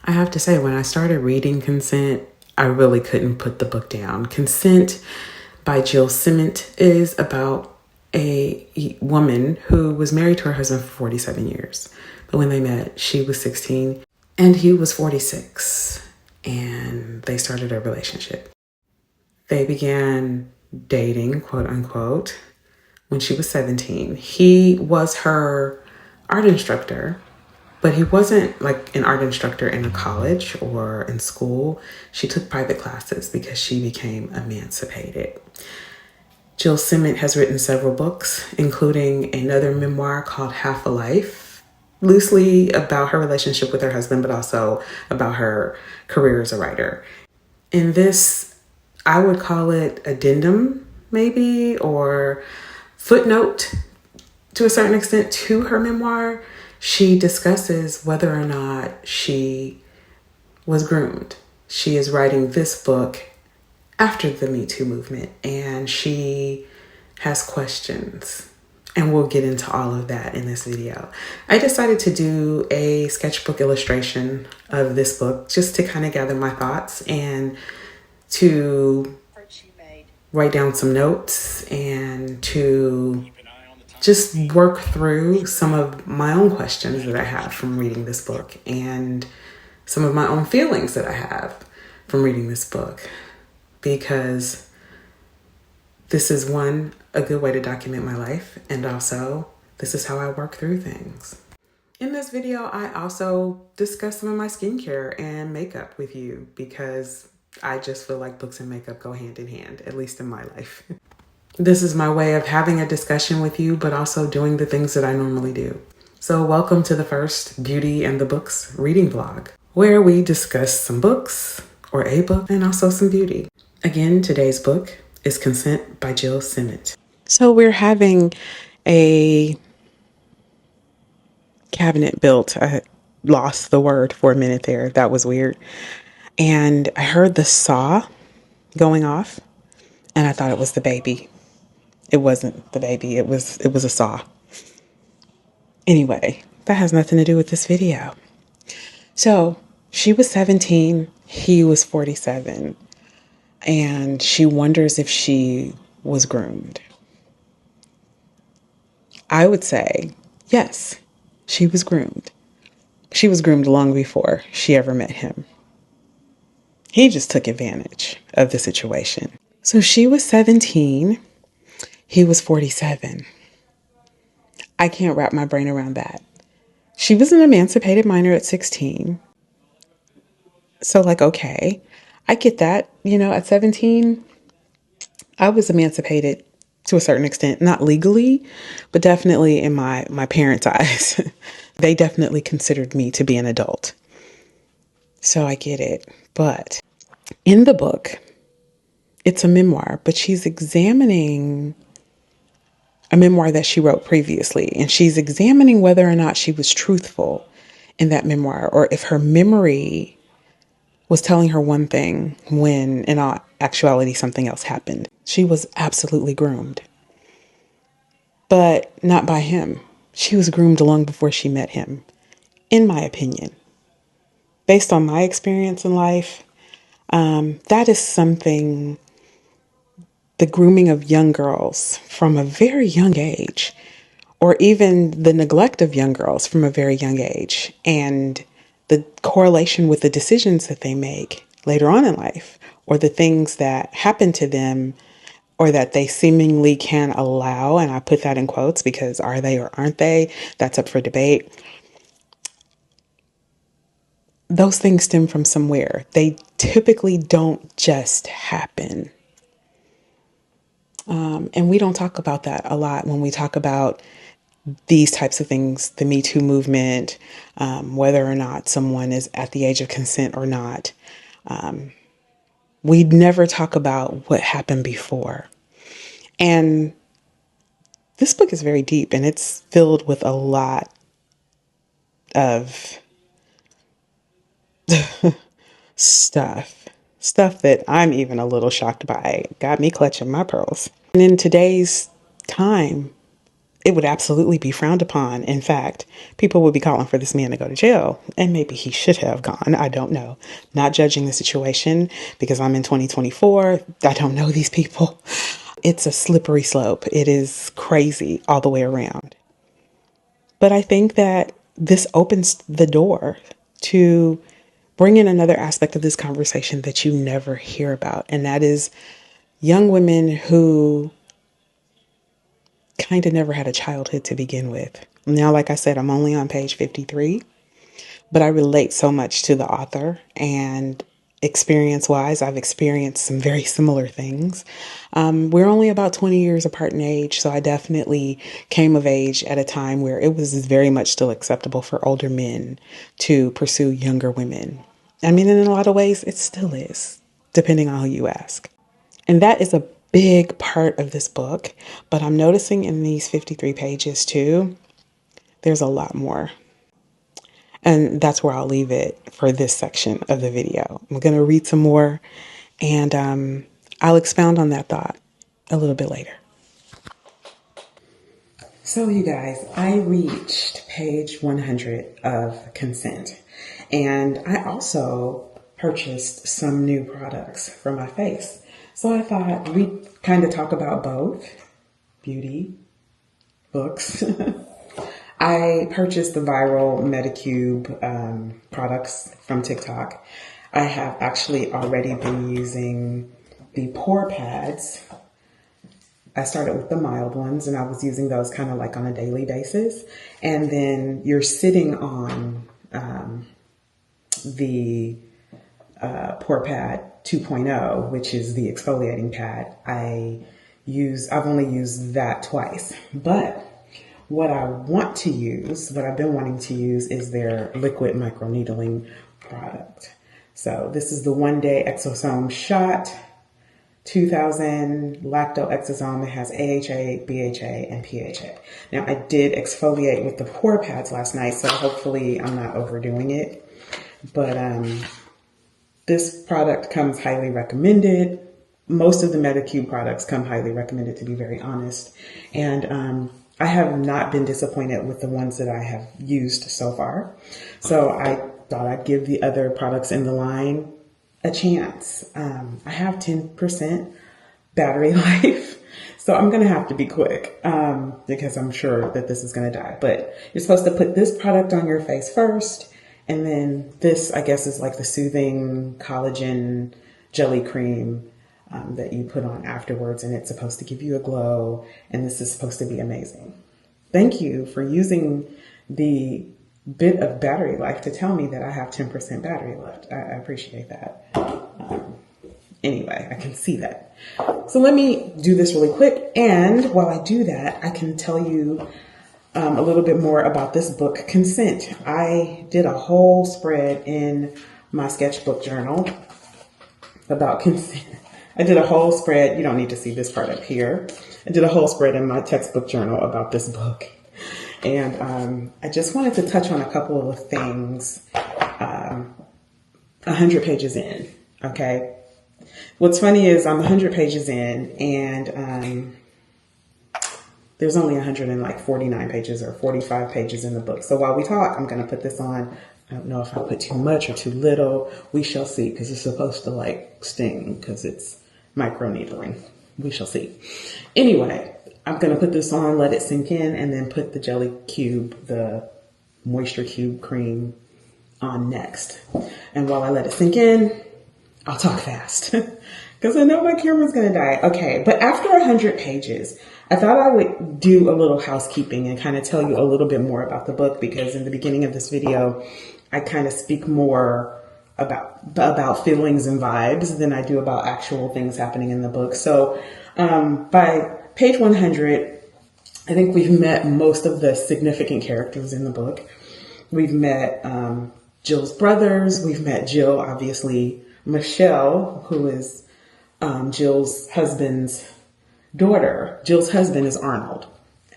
I have to say, when I started reading Consent, I really couldn't put the book down. Consent by Jill Ciment is about a woman who was married to her husband for 47 years. But when they met, she was 16 and he was 46. And they started a relationship. They began dating, quote unquote, when she was 17. He was her art instructor, but he wasn't like an art instructor in a college or in school. She took private classes because she became emancipated. Jill Ciment has written several books, including another memoir called Half a Life, loosely about her relationship with her husband, but also about her career as a writer. In this, I would call it addendum, maybe, or footnote to a certain extent to her memoir. She discusses whether or not she was groomed. She is writing this book after the Me Too movement, and she has questions. And we'll get into all of that in this video. I decided to do a sketchbook illustration of this book just to kind of gather my thoughts and to write down some notes and to just work through some of my own questions that I have from reading this book and some of my own feelings that I have from reading this book, because this is a good way to document my life, and also this is how I work through things. In this video, I also discuss some of my skincare and makeup with you because I just feel like books and makeup go hand in hand, at least in my life. This is my way of having a discussion with you, but also doing the things that I normally do. So welcome to the first Beauty and the Books reading vlog, where we discuss some books or a book and also some beauty. Again, today's book is Consent by Jill Ciment. So we're having a cabinet built. I lost the word for a minute there. That was weird. And I heard the saw going off and I thought it was the baby. It wasn't the baby. It was a saw. Anyway, that has nothing to do with this video. So she was 17. He was 47. And she wonders if she was groomed. I would say, yes, she was groomed. She was groomed long before she ever met him. He just took advantage of the situation. So she was 17. He was 47. I can't wrap my brain around that. She was an emancipated minor at 16. So okay, I get that. At 17, I was emancipated to a certain extent, not legally, but definitely in my parents' eyes. They definitely considered me to be an adult. So I get it. But in the book, it's a memoir, but she's examining a memoir that she wrote previously. And she's examining whether or not she was truthful in that memoir, or if her memory was telling her one thing when in actuality something else happened. She was absolutely groomed, but not by him. She was groomed long before she met him, in my opinion. Based on my experience in life, that is something, the grooming of young girls from a very young age, or even the neglect of young girls from a very young age, and the correlation with the decisions that they make later on in life, or the things that happen to them, or that they seemingly can allow. And I put that in quotes because are they or aren't they? That's up for debate. Those things stem from somewhere. They typically don't just happen. And we don't talk about that a lot when we talk about these types of things, the Me Too movement, whether or not someone is at the age of consent or not. We never talk about what happened before. And this book is very deep, and it's filled with a lot of stuff that I'm even a little shocked by. Got me clutching my pearls. And in today's time, it would absolutely be frowned upon. In fact, people would be calling for this man to go to jail, and maybe he should have gone. I don't know. Not judging the situation because I'm in 2024. I don't know these people. It's a slippery slope. It is crazy all the way around. But I think that this opens the door to bring in another aspect of this conversation that you never hear about, and that is young women who kind of never had a childhood to begin with. Now, like I said, I'm only on page 53, but I relate so much to the author, and experience wise, I've experienced some very similar things. We're only about 20 years apart in age, so I definitely came of age at a time where it was very much still acceptable for older men to pursue younger women. I mean, in a lot of ways, it still is, depending on who you ask. And that is a big part of this book. But I'm noticing in these 53 pages too, there's a lot more. And that's where I'll leave it for this section of the video. I'm going to read some more, and I'll expound on that thought a little bit later. So you guys, I reached page 100 of Consent, and I also purchased some new products for my face. So I thought we'd kind of talk about both beauty, books. I purchased the viral Medicube products from TikTok. I have actually already been using the pore pads. I started with the mild ones, and I was using those kind of like on a daily basis. And then you're sitting on the pore pad 2.0, which is the exfoliating pad. I've only used that twice, but what I want to use, what I've been wanting to use, is their liquid microneedling product. So this is the 1-day exosome shot, 2000 lacto exosome. It has AHA, BHA, and PHA. Now I did exfoliate with the pore pads last night, so hopefully I'm not overdoing it. But this product comes highly recommended. Most of the Medicube products come highly recommended, to be very honest. And I have not been disappointed with the ones that I have used so far. So I thought I'd give the other products in the line a chance. I have 10% battery life, so I'm going to have to be quick because I'm sure that this is going to die. But you're supposed to put this product on your face first, and then this, I guess, is like the soothing collagen jelly cream that you put on afterwards, and it's supposed to give you a glow, and this is supposed to be amazing. Thank you for using the bit of battery life to tell me that I have 10% battery left. I appreciate that. Anyway, I can see that. So let me do this really quick, and while I do that, I can tell you a little bit more about this book, Consent. I did a whole spread in my sketchbook journal about consent. I did a whole spread. You don't need to see this part up here. I did a whole spread in my textbook journal about this book. And I just wanted to touch on a couple of things 100 pages in, okay? What's funny is I'm 100 pages in, and there's only 149 pages or 45 pages in the book. So while we talk, I'm going to put this on. I don't know if I put too much or too little. We shall see, because it's supposed to like sting because it's microneedling. We shall see. Anyway, I'm going to put this on, let it sink in, and then put the jelly cube, the moisture cube cream on next. And while I let it sink in, I'll talk fast because I know my camera's going to die. Okay, but after 100 pages, I thought I would do a little housekeeping and kind of tell you a little bit more about the book, because in the beginning of this video, I kind of speak more about feelings and vibes than I do about actual things happening in the book. So by page 100, I think we've met most of the significant characters in the book. We've met Jill's brothers. We've met Jill, obviously, Michelle, who is Jill's husband's daughter. Jill's husband is Arnold.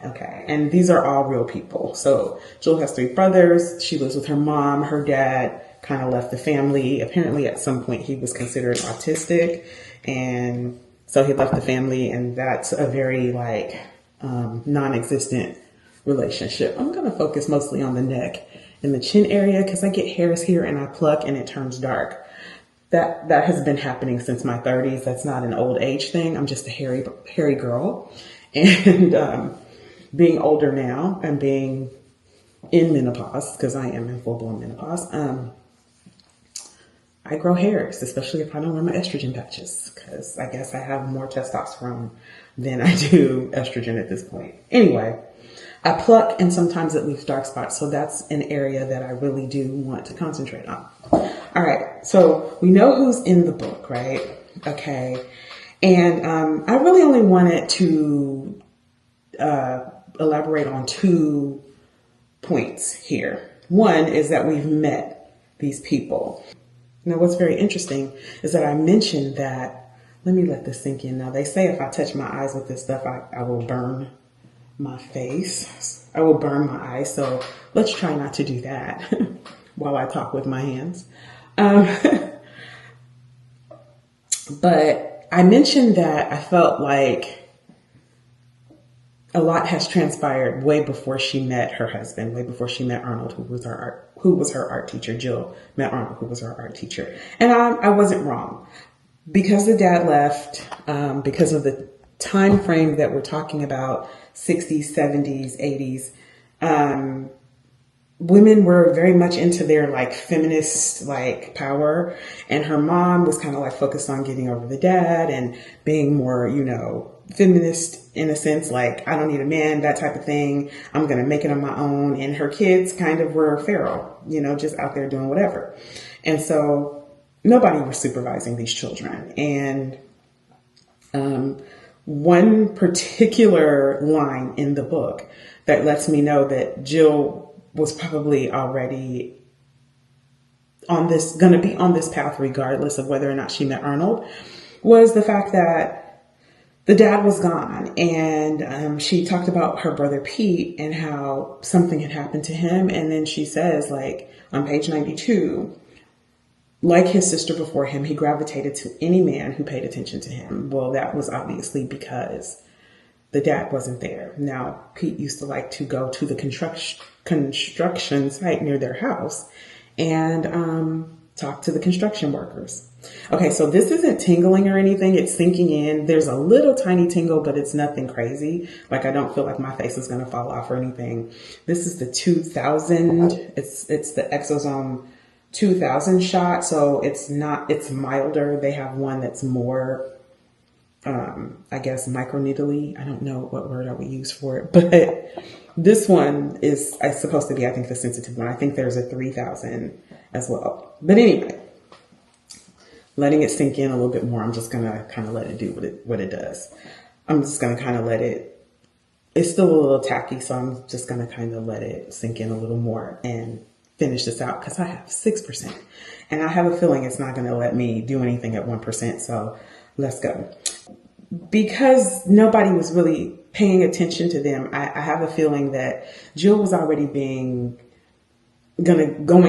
Okay. And these are all real people. So Jill has 3 brothers. She lives with her mom. Her dad kind of left the family. Apparently at some point he was considered autistic. And so he left the family, and that's a very non-existent relationship. I'm going to focus mostly on the neck and the chin area because I get hairs here and I pluck and it turns dark. That has been happening since my 30s. That's not an old age thing. I'm just a hairy girl. And being older now and being in menopause, because I am in full-blown menopause, I grow hairs, especially if I don't wear my estrogen patches, because I guess I have more testosterone than I do estrogen at this point. Anyway, I pluck and sometimes it leaves dark spots. So that's an area that I really do want to concentrate on. All right. So we know who's in the book, right? Okay. And I really only wanted to elaborate on 2 points here. One is that we've met these people. Now, what's very interesting is that I mentioned that, let me let this sink in. Now, they say if I touch my eyes with this stuff, I will burn my face. I will burn my eyes. So let's try not to do that while I talk with my hands. But I mentioned that I felt like a lot has transpired way before she met her husband, way before she met Arnold, who was her art teacher. Jill met Arnold, who was her art teacher. And I wasn't wrong. Because the dad left, because of the time frame that we're talking about, 60s, 70s, 80s, women were very much into their like feminist like power, and her mom was kind of like focused on getting over the dad and being more, feminist in a sense, like I don't need a man, that type of thing. I'm going to make it on my own. And her kids kind of were feral, just out there doing whatever. And so nobody was supervising these children. And one particular line in the book that lets me know that Jill was probably already going to be on this path regardless of whether or not she met Arnold, was the fact that the dad was gone. And she talked about her brother Pete and how something had happened to him. And then she says, like, on page 92, like his sister before him, he gravitated to any man who paid attention to him. Well, that was obviously because the dad wasn't there. Now, Pete used to like to go to the construction site near their house and talk to the construction workers. Okay, so this isn't tingling or anything. It's sinking in. There's a little tiny tingle, but it's nothing crazy. Like, I don't feel like my face is going to fall off or anything. This is the 2000. It's the Exosome 2000 shot. So it's milder. They have one that's more, I guess, microneedly. I don't know what word I would use for it, but this one is supposed to be, I think, the sensitive one. I think there's a 3000 as well. But anyway, letting it sink in a little bit more, I'm just going to kind of let it do what it does. I'm just going to kind of let it, it's still a little tacky, so I'm just going to kind of let it sink in a little more and finish this out because I have 6%. And I have a feeling it's not going to let me do anything at 1%, so let's go. Because nobody was really paying attention to them, I have a feeling that Jill was already going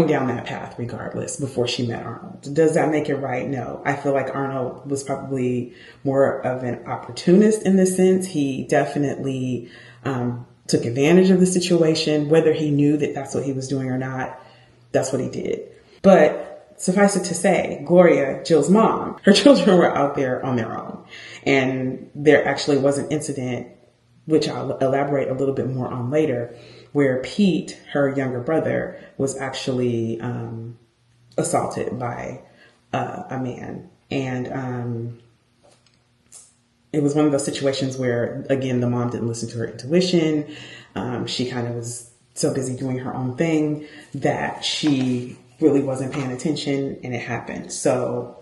down that path regardless before she met Arnold. Does that make it right? No. I feel like Arnold was probably more of an opportunist in this sense. He definitely took advantage of the situation, whether he knew that that's what he was doing or not. That's what he did. But suffice it to say, Gloria, Jill's mom, her children were out there on their own. And there actually was an incident, which I'll elaborate a little bit more on later, where Pete, her younger brother, was actually assaulted by a man. And it was one of those situations where, again, the mom didn't listen to her intuition. She kind of was so busy doing her own thing that she really wasn't paying attention, and it happened. So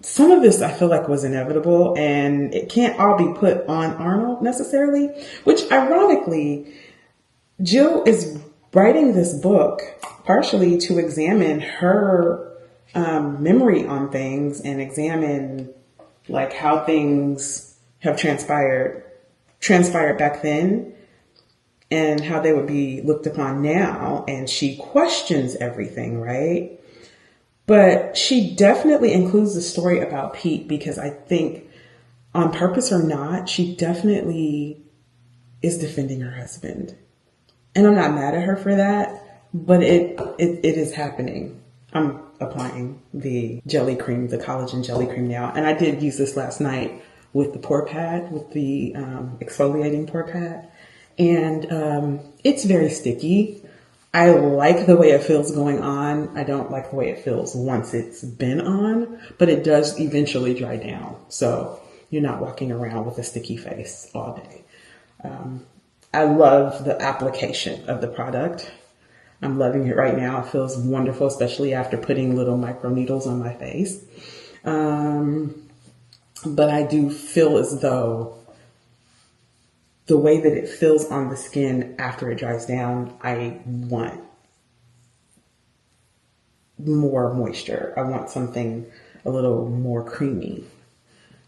some of this I feel like was inevitable, and it can't all be put on Arnold necessarily, which ironically, Jill is writing this book partially to examine her memory on things and examine like how things have transpired back then and how they would be looked upon now. And she questions everything, right? But she definitely includes the story about Pete because I think, on purpose or not, she definitely is defending her husband. And I'm not mad at her for that, but it is happening. I'm applying the jelly cream, the collagen jelly cream now. And I did use this last night with the pore pad, with the exfoliating pore pad. And it's very sticky. I like the way it feels going on. I don't like the way it feels once it's been on, but it does eventually dry down. So you're not walking around with a sticky face all day. I love the application of the product. I'm loving it right now. It feels wonderful, especially after putting little micro needles on my face. But I do feel as though the way that it feels on the skin after it dries down, I want more moisture. I want something a little more creamy,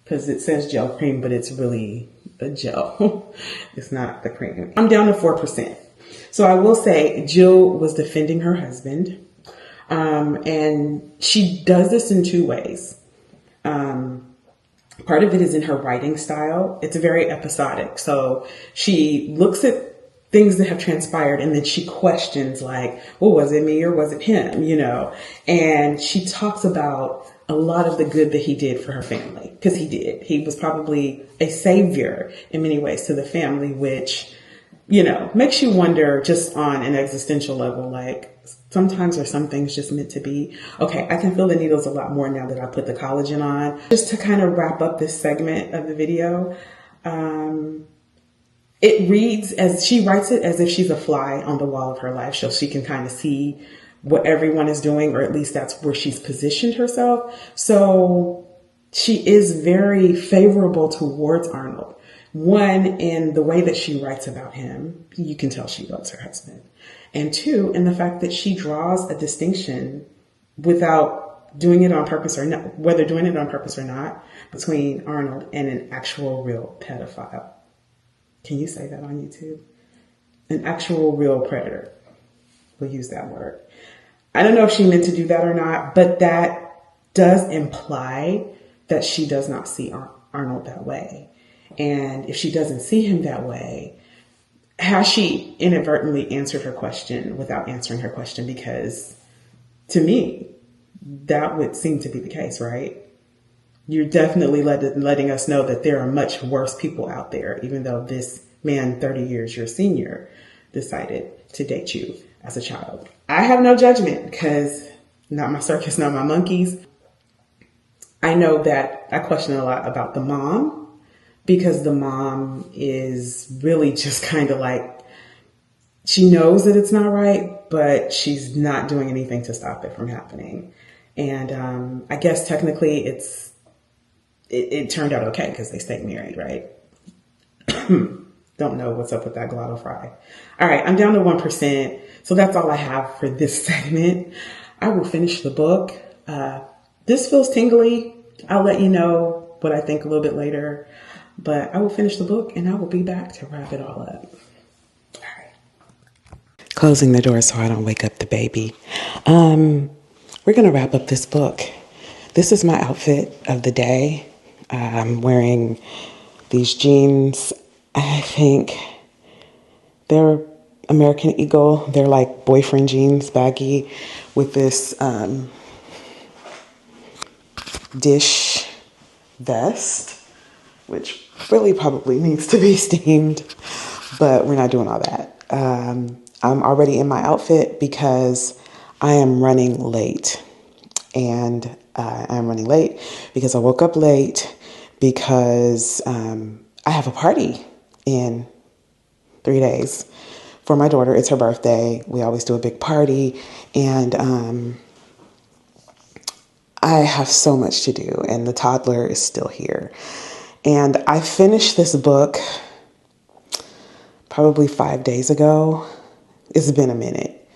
because it says gel cream, but it's really a gel. It's not the cream. I'm down to 4%. So I will say Jill was defending her husband. And she does this in two ways. Part of it is in her writing style. It's very episodic. So she looks at things that have transpired and then she questions like, well, was it me or was it him? You know, and she talks about a lot of the good that he did for her family, because he did. He was probably a savior in many ways to the family, which, you know, makes you wonder just on an existential level, like sometimes are some things just meant to be. Okay, I can feel the needles a lot more now that I put the collagen on. Just to kind of wrap up this segment of the video, it reads as she writes it as if she's a fly on the wall of her life, so she can kind of see what everyone is doing, or at least that's where she's positioned herself. So she is very favorable towards Arnold. One, in the way that she writes about him, you can tell she loves her husband. And two, in the fact that she draws a distinction without doing it on purpose or not, whether doing it on purpose or not, between Arnold and an actual real pedophile. Can you say that on YouTube? An actual real predator. We'll use that word. I don't know if she meant to do that or not, but that does imply that she does not see Arnold that way. And if she doesn't see him that way, has she inadvertently answered her question without answering her question? Because to me, that would seem to be the case, right? You're definitely letting us know that there are much worse people out there, even though this man, 30 years your senior, decided to date you as a child. I have no judgment, because not my circus, not my monkeys. I know that I question a lot about the mom, because the mom is really just kind of like, she knows that it's not right, but she's not doing anything to stop it from happening. And I guess technically it turned out okay because they stayed married, right? Don't know what's up with that glottal fry. All right, I'm down to 1%. So that's all I have for this segment. I will finish the book. This feels tingly. I'll let you know what I think a little bit later. But I will finish the book and I will be back to wrap it all up. All right. Closing the door so I don't wake up the baby. We're going to wrap up this book. This is my outfit of the day. I'm wearing these jeans. I think they're American Eagle. They're like boyfriend jeans, baggy, with this dish vest, which really probably needs to be steamed, but we're not doing all that. I'm already in my outfit because I am running late. And I'm running late because I woke up late because I have a party in 3 days for my daughter. It's her birthday. We always do a big party. And I have so much to do. And the toddler is still here. And I finished this book probably 5 days ago. It's been a minute.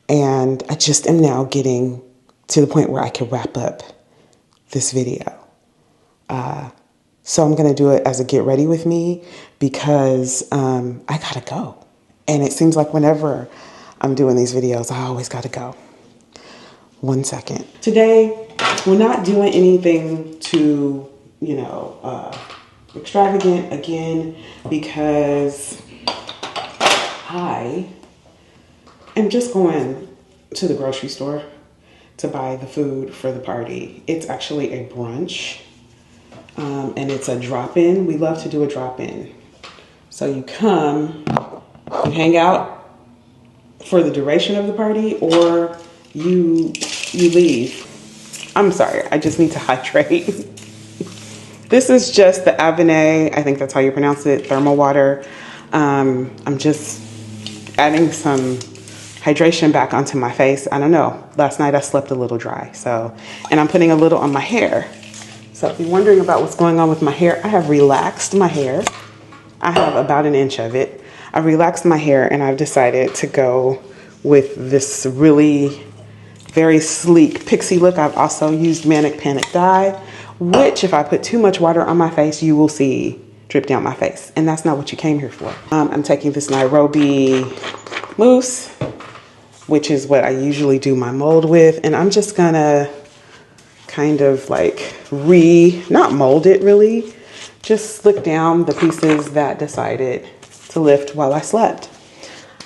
And I just am now getting to the point where I can wrap up this video. So I'm going to do it as a get ready with me because I got to go. And it seems like whenever I'm doing these videos, I always got to go. 1 second. Today, we're not doing anything to, Extravagant again because I am just going to the grocery store to buy the food for the party. It's actually a brunch, and it's a drop-in. We love to do a drop-in. So you come, you hang out for the duration of the party, or you leave. I'm sorry, I just need to hydrate. This is just the Avenay, I think that's how you pronounce it, thermal water. I'm just adding some hydration back onto my face. I don't know, last night I slept a little dry, and I'm putting a little on my hair. So if you're wondering about what's going on with my hair, I have relaxed my hair. I have about an inch of it. I've relaxed my hair and I've decided to go with this really very sleek pixie look. I've also used Manic Panic dye, which if I put too much water on my face, you will see drip down my face. And that's not what you came here for. I'm taking this Nairobi mousse, which is what I usually do my mold with. And I'm just gonna kind of like not mold it really, just slick down the pieces that decided to lift while I slept.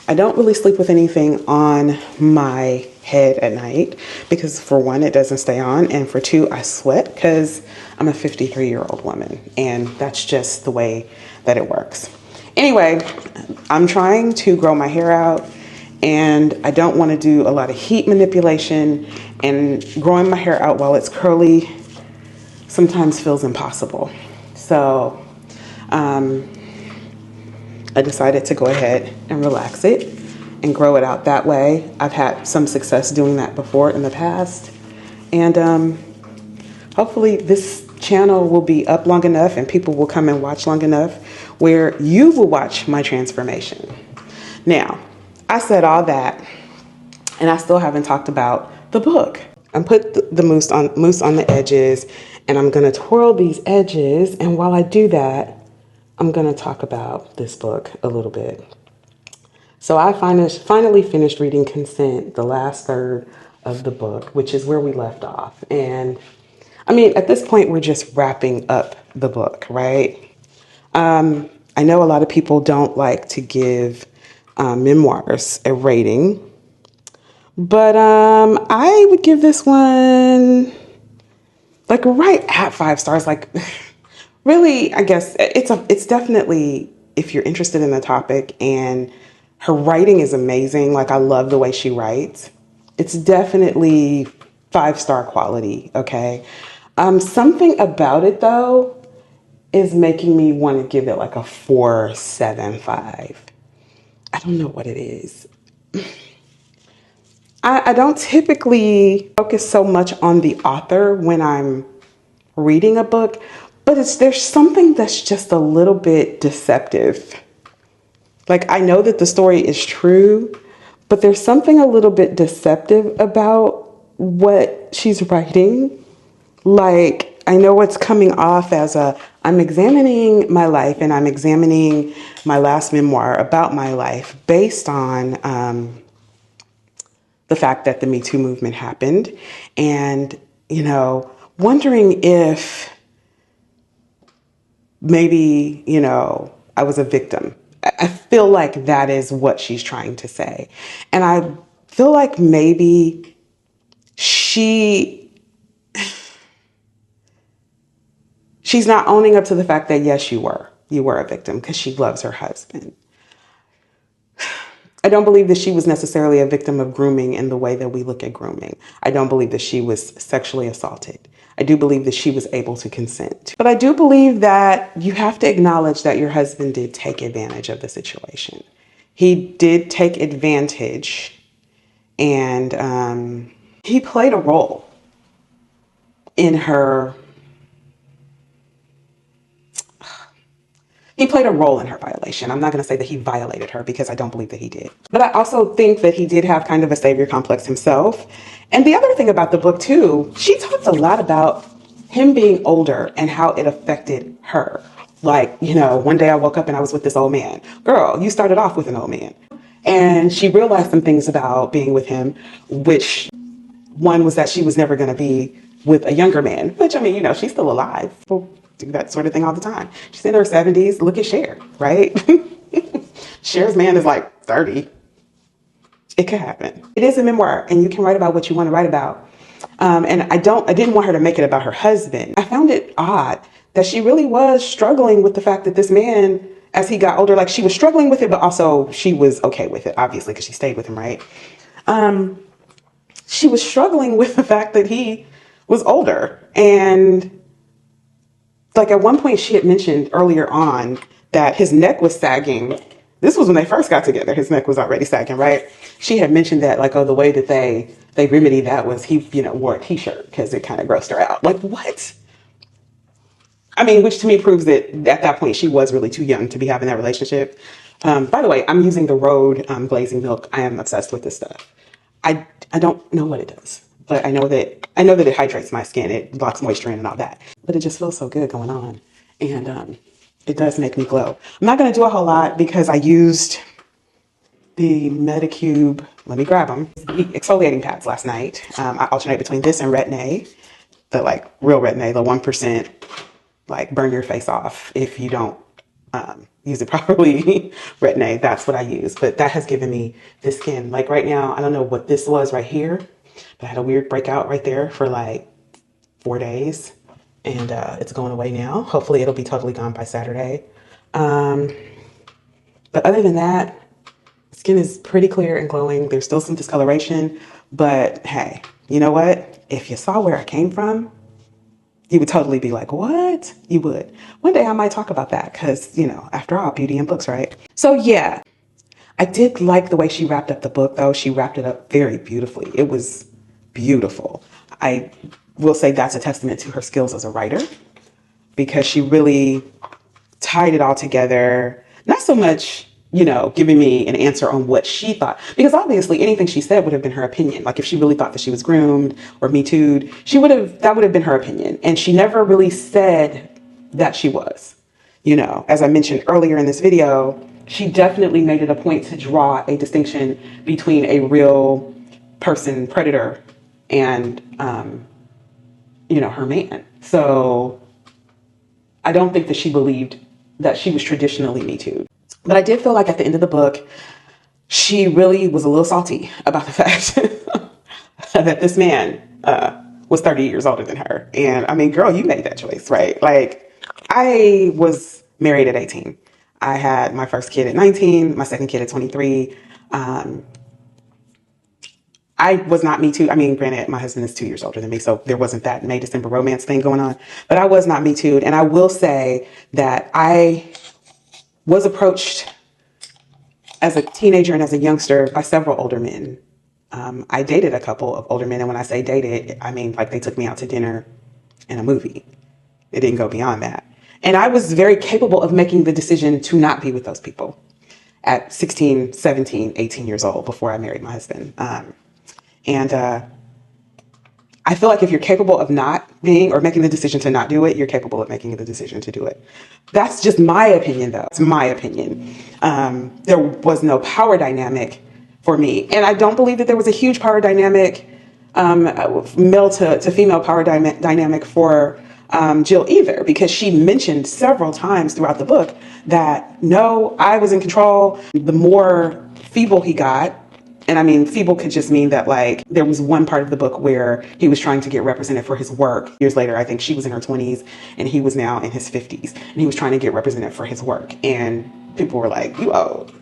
I don't really sleep with anything on my head at night because for one, it doesn't stay on. And for two, I sweat because I'm a 53-year-old woman and that's just the way that it works. Anyway, I'm trying to grow my hair out and I don't want to do a lot of heat manipulation, and growing my hair out while it's curly sometimes feels impossible. So I decided to go ahead and relax it and grow it out that way. I've had some success doing that before in the past. And hopefully this channel will be up long enough and people will come and watch long enough where you will watch my transformation. Now, I said all that and I still haven't talked about the book. I put the mousse on the edges and I'm gonna twirl these edges, and while I do that, I'm gonna talk about this book a little bit. So I finally finished reading Consent, the last third of the book, which is where we left off. And I mean, at this point, we're just wrapping up the book, right? I know a lot of people don't like to give memoirs a rating, but I would give this one like right at 5 stars. Like really, I guess it's definitely, if you're interested in the topic, and her writing is amazing. Like I love the way she writes. It's definitely 5-star quality. Okay. Something about it though is making me want to give it like a 4.75. I don't know what it is. I don't typically focus so much on the author when I'm reading a book, but there's something that's just a little bit deceptive. Like I know that the story is true, but there's something a little bit deceptive about what she's writing. Like I know it's coming off as I'm examining my life and I'm examining my last memoir about my life based on the fact that the Me Too movement happened, and, you know, wondering if maybe, you know, I was a victim. I feel like that is what she's trying to say. And I feel like maybe she's not owning up to the fact that, yes, you were a victim, because she loves her husband. I don't believe that she was necessarily a victim of grooming in the way that we look at grooming. I don't believe that she was sexually assaulted. I do believe that she was able to consent. But I do believe that you have to acknowledge that your husband did take advantage of the situation. He did take advantage, and he played a role in her. He played a role in her violation. I'm not going to say that he violated her, because I don't believe that he did. But I also think that he did have kind of a savior complex himself. And the other thing about the book too, she talks a lot about him being older and how it affected her. Like, you know, one day I woke up and I was with this old man. Girl, you started off with an old man. And she realized some things about being with him, which one was that she was never going to be with a younger man, which, I mean, you know, she's still alive. do that sort of thing all the time. She's in her 70s. Look at Cher, right? Cher's man is like 30. It could happen. It is a memoir, and you can write about what you want to write about. And I didn't want her to make it about her husband. I found it odd that she really was struggling with the fact that this man, as he got older, like she was struggling with it, but also she was okay with it, obviously, because she stayed with him, right? She was struggling with the fact that he was older. And like at one point she had mentioned earlier on that his neck was sagging. This was when they first got together. His neck was already sagging, right? She had mentioned that, like, oh, the way that they remedied that was he, wore a t-shirt because it kind of grossed her out. Like, what? I mean, which to me proves that at that point she was really too young to be having that relationship. By the way, I'm using the Rhode glazing milk. I am obsessed with this stuff. I don't know what it does, but I know that it hydrates my skin. It locks moisture in and all that. But it just feels so good going on, and it does make me glow. I'm not going to do a whole lot because I used the Medicube. Let me grab them. The exfoliating pads last night. I alternate between this and Retin-A, the like real Retin-A, the 1%, like burn your face off if you don't use it properly. Retin-A, that's what I use. But that has given me this skin. Like right now, I don't know what this was right here, but I had a weird breakout right there for like 4 days. And it's going away now. Hopefully it'll be totally gone by Saturday. But other than that, skin is pretty clear and glowing. There's still some discoloration, but hey, you know what? If you saw where I came from, you would totally be like, what? You would. One day I might talk about that because, after all, beauty and books, right? So yeah, I did like the way she wrapped up the book though. She wrapped it up very beautifully. It was beautiful. I will say that's a testament to her skills as a writer because she really tied it all together. Not so much, giving me an answer on what she thought, because obviously anything she said would have been her opinion. Like if she really thought that she was groomed or Me Too'd, that would have been her opinion. And she never really said that she was, as I mentioned earlier in this video, she definitely made it a point to draw a distinction between a real person predator and, her man. So I don't think that she believed that she was traditionally Me Too'd. But I did feel like at the end of the book, she really was a little salty about the fact that this man was 30 years older than her. And I mean, girl, you made that choice, right? Like I was married at 18. I had my first kid at 19, my second kid at 23. I was not Me Too. I mean, granted, my husband is 2 years older than me, so there wasn't that May, December romance thing going on. But I was not Me Too'd. And I will say that I was approached as a teenager and as a youngster by several older men. I dated a couple of older men. And when I say dated, I mean like they took me out to dinner and a movie. It didn't go beyond that. And I was very capable of making the decision to not be with those people at 16, 17, 18 years old before I married my husband. And I feel like if you're capable of not being or making the decision to not do it, you're capable of making the decision to do it. That's just my opinion, though. It's my opinion. There was no power dynamic for me. And I don't believe that there was a huge power dynamic, male to female power dynamic for Jill either, because she mentioned several times throughout the book that, no, I was in control. The more feeble he got, and I mean, feeble could just mean that like there was one part of the book where he was trying to get represented for his work. Years later, I think she was in her 20s and he was now in his 50s and he was trying to get represented for his work. And people were like, you old,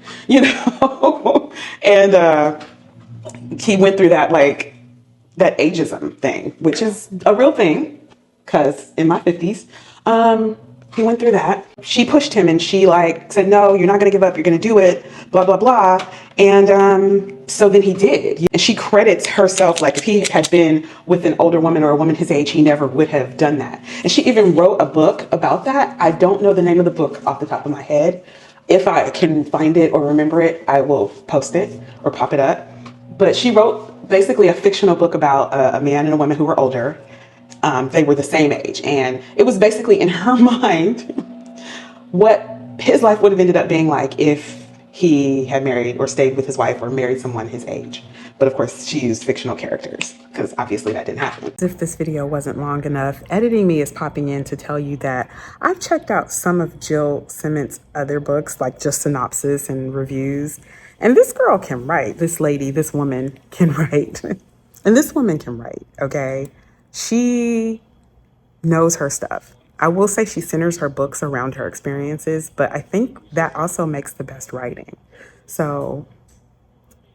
and he went through that, like that ageism thing, which is a real thing. Cause in my 50s, he went through that. She pushed him and she like said, no, you're not going to give up. You're going to do it, blah, blah, blah. And so then he did. And she credits herself, like if he had been with an older woman or a woman his age, he never would have done that. And she even wrote a book about that. I don't know the name of the book off the top of my head. If I can find it or remember it, I will post it or pop it up. But she wrote basically a fictional book about a man and a woman who were older. They were the same age. And it was basically in her mind what his life would have ended up being like if he had married or stayed with his wife or married someone his age. But of course, she used fictional characters because obviously that didn't happen. If this video wasn't long enough, Editing Me is popping in to tell you that I've checked out some of Jill Ciment's other books, like just synopsis and reviews. And this girl can write. This lady, this woman can write. And this woman can write, okay? She knows her stuff. I will say she centers her books around her experiences, but I think that also makes the best writing. So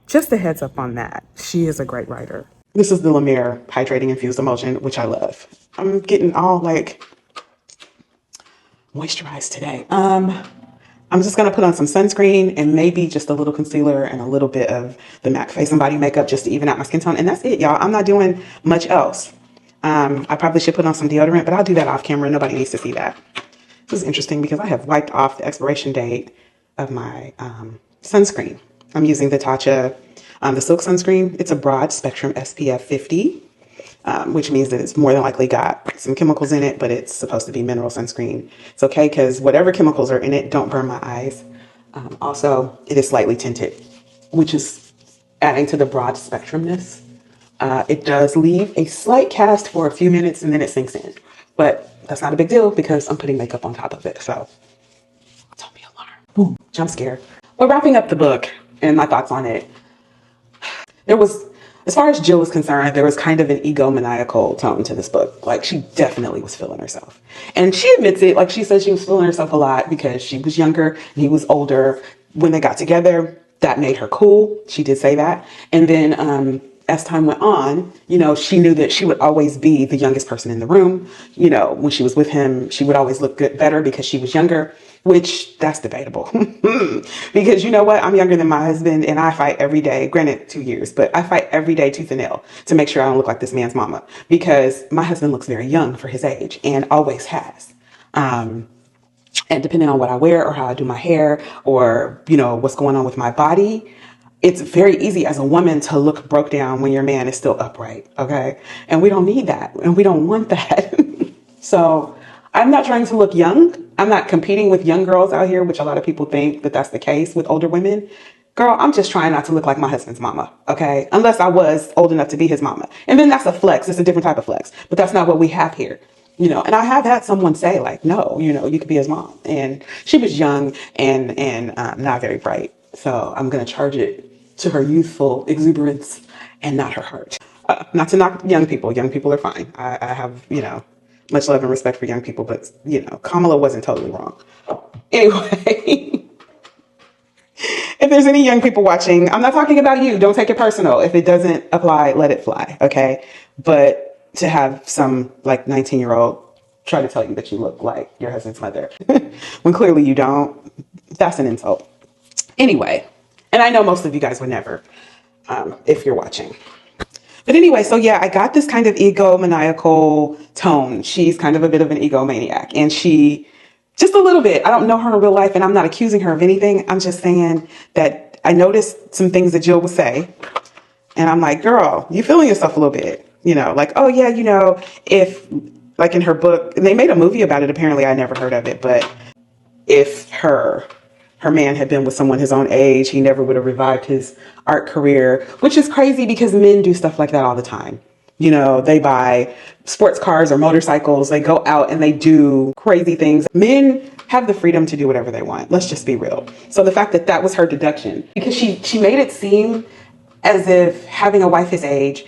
just a heads up on that. She is a great writer. This is the La Mer Hydrating Infused Emulsion, which I love. I'm getting all like moisturized today. I'm just gonna put on some sunscreen and maybe just a little concealer and a little bit of the MAC Face and Body makeup just to even out my skin tone. And that's it, y'all. I'm not doing much else. I probably should put on some deodorant, but I'll do that off camera. Nobody needs to see that. This is interesting because I have wiped off the expiration date of my sunscreen. I'm using the Tatcha, the Silk Sunscreen. It's a broad spectrum SPF 50, which means that it's more than likely got some chemicals in it, but it's supposed to be mineral sunscreen. It's okay because whatever chemicals are in it don't burn my eyes. Also, it is slightly tinted, which is adding to the broad spectrumness. It does leave a slight cast for a few minutes and then it sinks in. But that's not a big deal because I'm putting makeup on top of it. So don't be alarmed. Boom, jump scare. But wrapping up the book and my thoughts on it, there was, as far as Jill is concerned, there was kind of an egomaniacal tone to this book. Like she definitely was feeling herself. And she admits it, like she said she was feeling herself a lot because she was younger and he was older. When they got together, that made her cool. She did say that. And then, as time went on, you know, she knew that she would always be the youngest person in the room. You know, when she was with him, she would always look better because she was younger, which that's debatable. Because you know what? I'm younger than my husband and I fight every day, granted 2 years, but I fight every day tooth and nail to make sure I don't look like this man's mama because my husband looks very young for his age and always has. And depending on what I wear or how I do my hair or, you know, what's going on with my body, it's very easy as a woman to look broke down when your man is still upright, okay? And we don't need that, and we don't want that. So I'm not trying to look young. I'm not competing with young girls out here, which a lot of people think that that's the case with older women. Girl, I'm just trying not to look like my husband's mama, okay? Unless I was old enough to be his mama. And then that's a flex. It's a different type of flex. But that's not what we have here. You know, and I have had someone say like, no, you know, you could be his mom. And she was young and not very bright. So I'm going to charge it to her youthful exuberance and not her heart. Not to knock young people. Young people are fine. I have, you know, much love and respect for young people, but, you know, Kamala wasn't totally wrong. Anyway, if there's any young people watching, I'm not talking about you. Don't take it personal. If it doesn't apply, let it fly, okay? But to have some, like, 19-year-old try to tell you that you look like your husband's mother when clearly you don't, that's an insult. Anyway. And I know most of you guys would never, if you're watching. But anyway, so yeah, I got this kind of egomaniacal tone. She's kind of a bit of an egomaniac. And she, just a little bit, I don't know her in real life and I'm not accusing her of anything. I'm just saying that I noticed some things that Jill would say. And I'm like, girl, you feeling yourself a little bit. You know, like, oh yeah, you know, if, like in her book, and they made a movie about it, apparently I never heard of it, but if her man had been with someone his own age, he never would have revived his art career, which is crazy because men do stuff like that all the time. You know, they buy sports cars or motorcycles, they go out and they do crazy things. Men have the freedom to do whatever they want. Let's just be real. So the fact that that was her deduction, because she made it seem as if having a wife his age,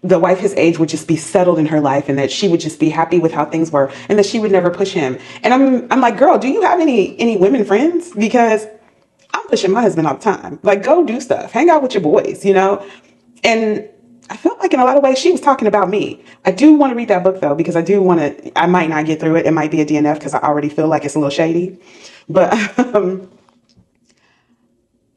the wife his age would just be settled in her life and that she would just be happy with how things were and that she would never push him. And I'm like, girl, do you have any women friends? Because I'm pushing my husband all the time. Like, go do stuff, hang out with your boys, you know? And I felt like in a lot of ways she was talking about me. I do want to read that book though, because I might not get through it. It might be a DNF because I already feel like it's a little shady. But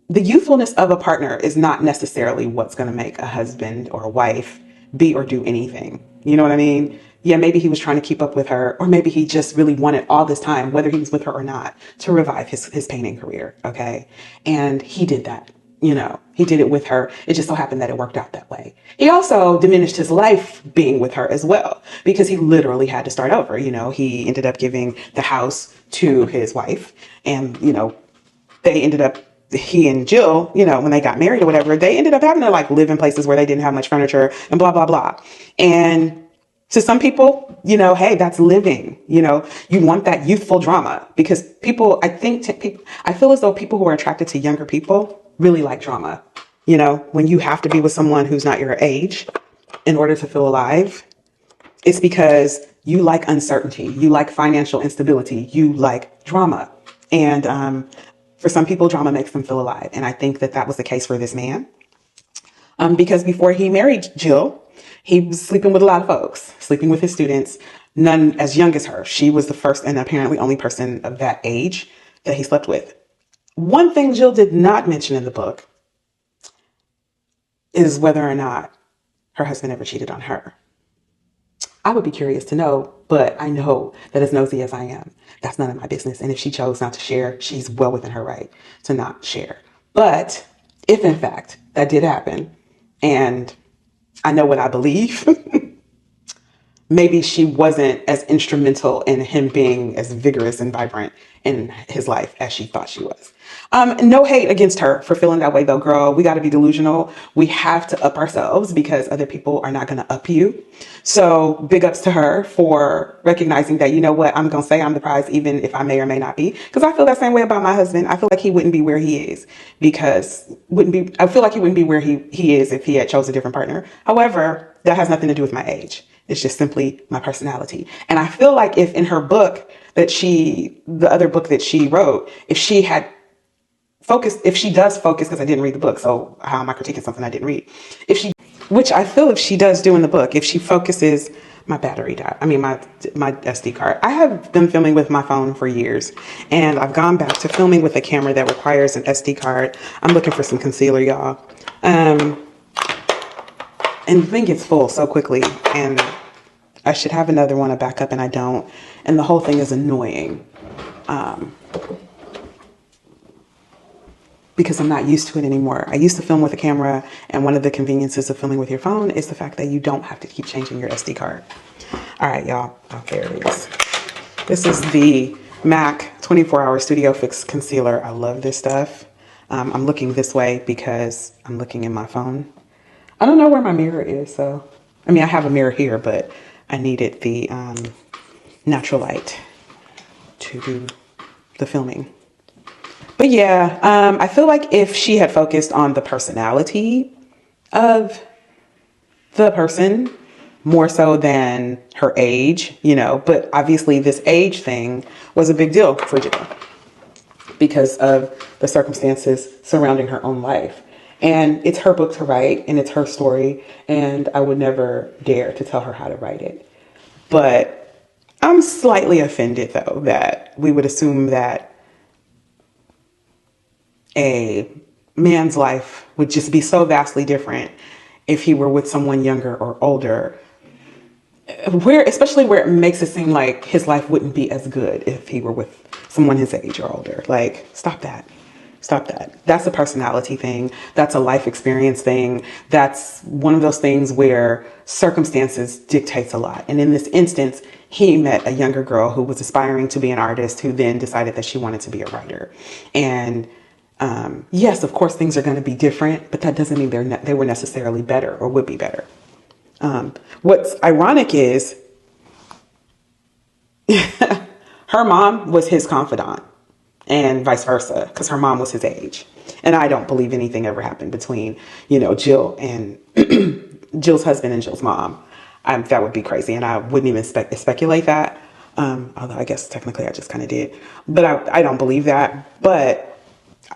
the youthfulness of a partner is not necessarily what's going to make a husband or a wife be or do anything. You know what I mean? Yeah, maybe he was trying to keep up with her, or maybe he just really wanted all this time, whether he was with her or not, to revive his painting career. Okay. And he did that. You know, he did it with her. It just so happened that it worked out that way. He also diminished his life being with her as well, because he literally had to start over. You know, he ended up giving the house to his wife and, you know, they ended up he and Jill, you know, when they got married or whatever, they ended up having to like live in places where they didn't have much furniture and blah, blah, blah. And to some people, you know, hey, that's living, you know, you want that youthful drama because people, I think people, I feel as though people who are attracted to younger people really like drama. You know, when you have to be with someone who's not your age in order to feel alive, it's because you like uncertainty, you like financial instability, you like drama. And for some people, drama makes them feel alive. And I think that that was the case for this man. Because before he married Jill, he was sleeping with a lot of folks, sleeping with his students, none as young as her. She was the first and apparently only person of that age that he slept with. One thing Jill did not mention in the book is whether or not her husband ever cheated on her. I would be curious to know, but I know that as nosy as I am, that's none of my business. And if she chose not to share, she's well within her right to not share. But if in fact that did happen, and I know what I believe, maybe she wasn't as instrumental in him being as vigorous and vibrant in his life as she thought she was. No hate against her for feeling that way though, girl. We got to be delusional. We have to up ourselves because other people are not going to up you. So big ups to her for recognizing that, you know what, I'm going to say I'm the prize, even if I may or may not be. Because I feel that same way about my husband. I feel like he wouldn't be where he is I feel like he wouldn't be where he is if he had chose a different partner. However, that has nothing to do with my age. It's just simply my personality. And I feel like if in her book the other book that she wrote, if she had focused, if she does focus, because I didn't read the book, so how am I critiquing something I didn't read? Which I feel if she does do in the book, if she focuses, my battery died. I mean, my SD card. I have been filming with my phone for years, and I've gone back to filming with a camera that requires an SD card. I'm looking for some concealer, y'all. And the thing gets full so quickly, and I should have another one, a backup, and I don't. And the whole thing is annoying because I'm not used to it anymore. I used to film with a camera, and one of the conveniences of filming with your phone is the fact that you don't have to keep changing your SD card. All right, y'all. Oh, there it is. This is the MAC 24-Hour Studio Fix Concealer. I love this stuff. I'm looking this way because I'm looking in my phone. I don't know where my mirror is, so I mean, I have a mirror here, but I needed the natural light to do the filming. But yeah, I feel like if she had focused on the personality of the person more so than her age, you know, but obviously this age thing was a big deal for Jill because of the circumstances surrounding her own life. And it's her book to write, and it's her story, and I would never dare to tell her how to write it. But I'm slightly offended, though, that we would assume that a man's life would just be so vastly different if he were with someone younger or older, especially where it makes it seem like his life wouldn't be as good if he were with someone his age or older. Like, stop that. Stop that. That's a personality thing. That's a life experience thing. That's one of those things where circumstances dictates a lot. And in this instance, he met a younger girl who was aspiring to be an artist who then decided that she wanted to be a writer. And yes, of course, things are going to be different, but that doesn't mean they were necessarily better or would be better. What's ironic is her mom was his confidant. And vice versa, because her mom was his age. And I don't believe anything ever happened between, you know, Jill and Jill's husband and Jill's mom. That would be crazy. And I wouldn't even speculate that. Although I guess technically I just kind of did. But I don't believe that. But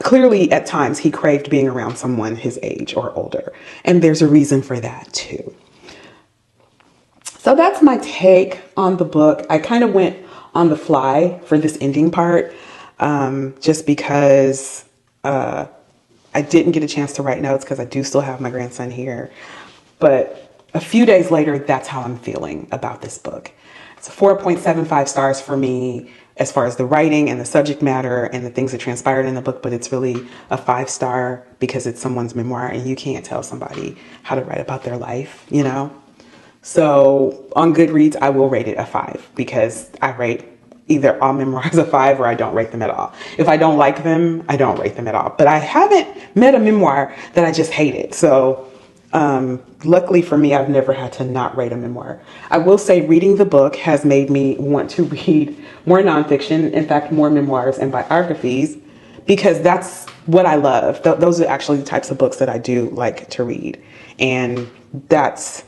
clearly at times he craved being around someone his age or older. And there's a reason for that too. So that's my take on the book. I kind of went on the fly for this ending part. Just because I didn't get a chance to write notes because I do still have my grandson here. But a few days later, that's how I'm feeling about this book. It's a 4.75 stars for me as far as the writing and the subject matter and the things that transpired in the book, but it's really a 5-star because it's someone's memoir and you can't tell somebody how to write about their life, you know? So on Goodreads, I will rate it a 5 because I rate either all memoirs a 5 or I don't rate them at all. If I don't like them, I don't rate them at all. But I haven't met a memoir that I just hated. So luckily for me, I've never had to not rate a memoir. I will say reading the book has made me want to read more nonfiction, in fact, more memoirs and biographies, because that's what I love. Those are actually the types of books that I do like to read. And that's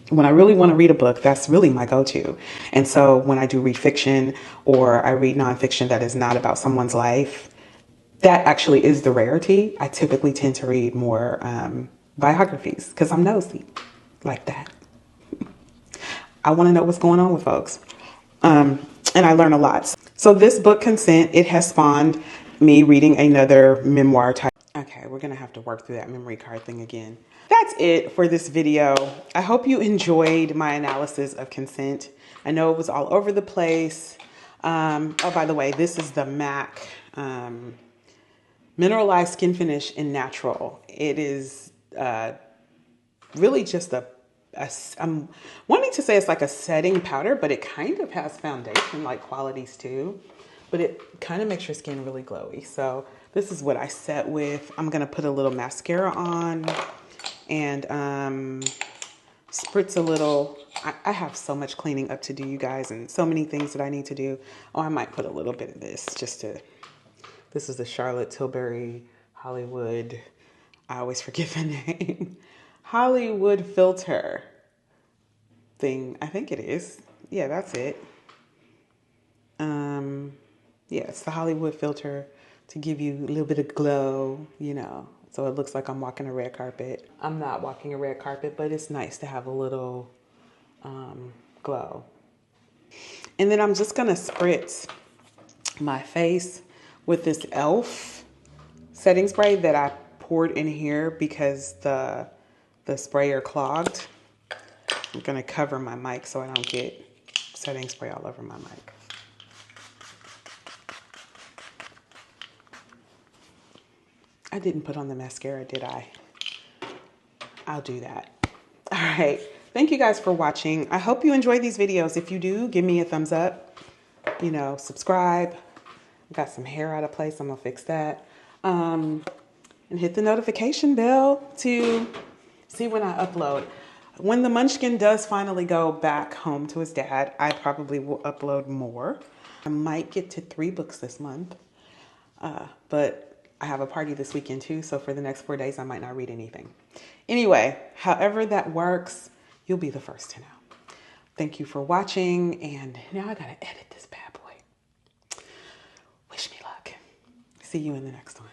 when I really want to read a book, that's really my go-to. And so when I do read fiction or I read nonfiction that is not about someone's life, that actually is the rarity. I typically tend to read more biographies because I'm nosy like that. I want to know what's going on with folks. And I learn a lot. So this book, Consent, it has spawned me reading another memoir type. Okay, we're going to have to work through that memory card thing again. That's it for this video. I hope you enjoyed my analysis of Consent. I know it was all over the place. Oh, by the way, this is the MAC Mineralized Skin Finish in Natural. It is really just I'm wanting to say it's like a setting powder, but it kind of has foundation-like qualities too. But it kind of makes your skin really glowy. So this is what I set with. I'm going to put a little mascara on and spritz a little. I have so much cleaning up to do, you guys, and so many things that I need to do. Oh, I might put a little bit of this just to, this is the Charlotte Tilbury Hollywood, I always forget the name, Hollywood filter thing. I think it is. Yeah, that's it. Yeah, it's the Hollywood filter to give you a little bit of glow, you know, so it looks like I'm walking a red carpet. I'm not walking a red carpet, but it's nice to have a little glow. And then I'm just gonna spritz my face with this e.l.f. setting spray that I poured in here because the sprayer clogged. I'm gonna cover my mic so I don't get setting spray all over my mic. I didn't put on the mascara, did I? I'll do that. All right. Thank you guys for watching. I hope you enjoy these videos. If you do, give me a thumbs up. You know, subscribe. I got some hair out of place. I'm going to fix that. And hit the notification bell to see when I upload. When the Munchkin does finally go back home to his dad, I probably will upload more. I might get to 3 books this month. But I have a party this weekend too, so for the next 4 days, I might not read anything. Anyway, however that works, you'll be the first to know. Thank you for watching, and now I gotta edit this bad boy. Wish me luck. See you in the next one.